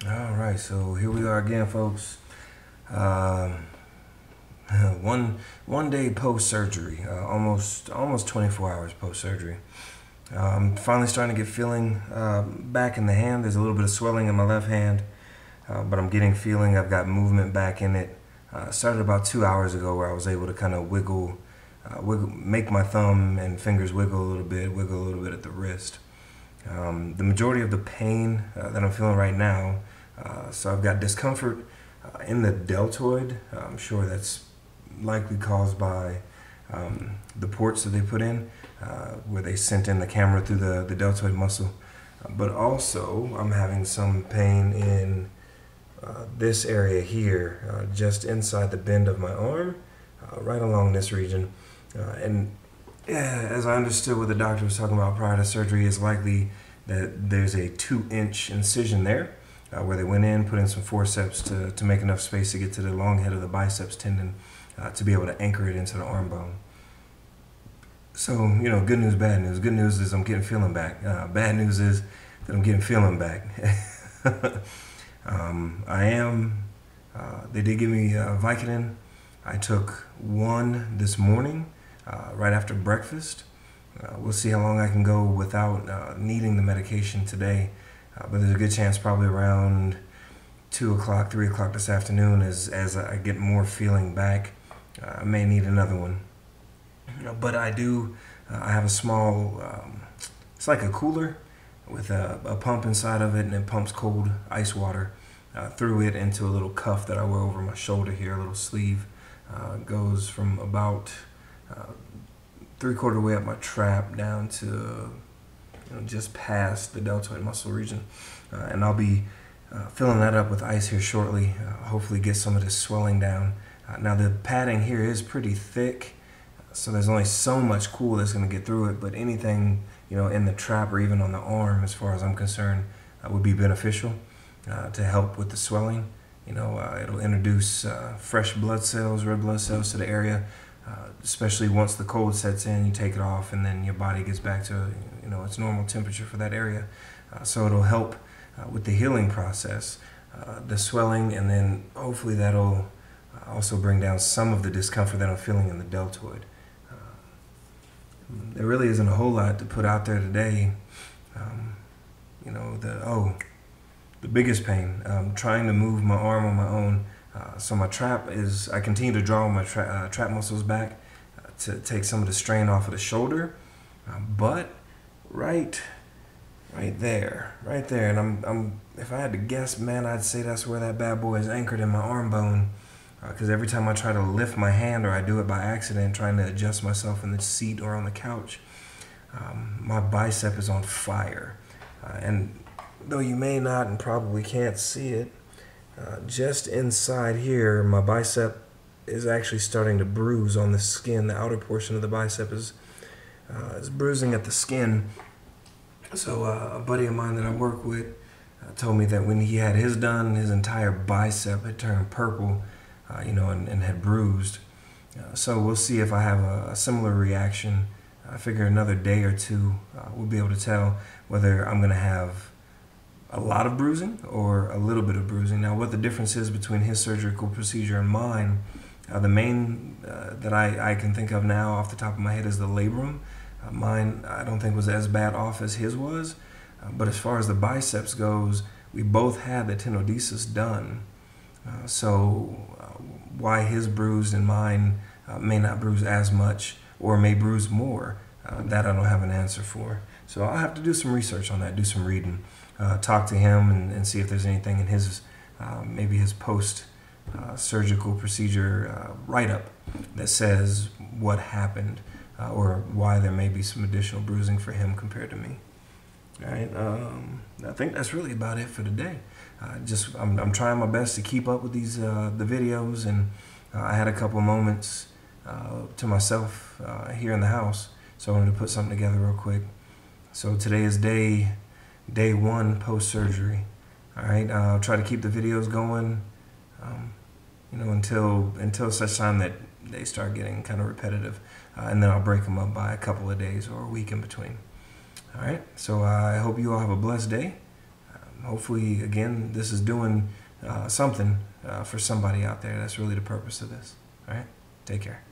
All right, so here we are again, folks. Um, one day post surgery, almost 24 hours post surgery. I'm finally starting to get feeling back in the hand. There's a little bit of swelling in my left hand, but I'm getting feeling. I've got movement back in it. Started about 2 hours ago, where I was able to kind of make my thumb and fingers wiggle a little bit at the wrist. The majority of the pain that I'm feeling right now, so I've got discomfort in the deltoid. I'm sure that's likely caused by the ports that they put in, where they sent in the camera through the deltoid muscle. But also, I'm having some pain in this area here, just inside the bend of my arm, right along this region. And yeah, as I understood what the doctor was talking about prior to surgery, it's likely that there's a 2-inch incision there, where they went in, put in some forceps to make enough space to get to the long head of the biceps tendon to be able to anchor it into the arm bone. So, good news, bad news. Good news is I'm getting feeling back. Bad news is that I'm getting feeling back. They did give me Vicodin. I took one this morning, right after breakfast. We'll see how long I can go without needing the medication today. But there's a good chance probably around 2 o'clock, 3 o'clock this afternoon, as I get more feeling back, I may need another one. But I have a small, it's like a cooler with a pump inside of it, and it pumps cold ice water through it into a little cuff that I wear over my shoulder here, a little sleeve. Goes from about 3/4 way up my trap down to just past the deltoid muscle region. And I'll be filling that up with ice here shortly, hopefully get some of this swelling down. Now the padding here is pretty thick, so there's only so much cool that's going to get through it, but anything in the trap or even on the arm, as far as I'm concerned, would be beneficial to help with the swelling. It'll introduce fresh blood cells, red blood cells to the area, especially once the cold sets in. You take it off, and then your body gets back to its normal temperature for that area. So it'll help with the healing process, the swelling, and then hopefully that'll also bring down some of the discomfort that I'm feeling in the deltoid. There really isn't a whole lot to put out there today. The biggest pain, trying to move my arm on my own. So my I continue to draw my trap muscles back to take some of the strain off of the shoulder. But right there, and if I had to guess, man, I'd say that's where that bad boy is anchored in my arm bone. Because every time I try to lift my hand, or I do it by accident, trying to adjust myself in the seat or on the couch, my bicep is on fire. And though you may not and probably can't see it, just inside here, my bicep is actually starting to bruise on the skin. The outer portion of the bicep is bruising at the skin. So a buddy of mine that I work with told me that when he had his done, his entire bicep had turned purple, and had bruised. So we'll see if I have a similar reaction. I figure another day or two we'll be able to tell whether I'm going to have a lot of bruising or a little bit of bruising. Now, what the difference is between his surgical procedure and mine, the main that I can think of now off the top of my head is the labrum. Mine, I don't think, was as bad off as his was. But as far as the biceps goes, we both had the tenodesis done. So why his bruised and mine may not bruise as much, or may bruise more, that I don't have an answer for. So I'll have to do some research on that, do some reading, talk to him and see if there's anything in his, maybe his post-surgical procedure write-up that says what happened, or why there may be some additional bruising for him compared to me. All right, I think that's really about it for today. I'm trying my best to keep up with these the videos, and I had a couple moments to myself here in the house, so I wanted to put something together real quick. So today is day 1 post-surgery. All right, I'll try to keep the videos going, until such time that they start getting kind of repetitive, and then I'll break them up by a couple of days or a week in between. All right, so I hope you all have a blessed day. hopefully, again, this is doing something for somebody out there. That's really the purpose of this. All right? Take care.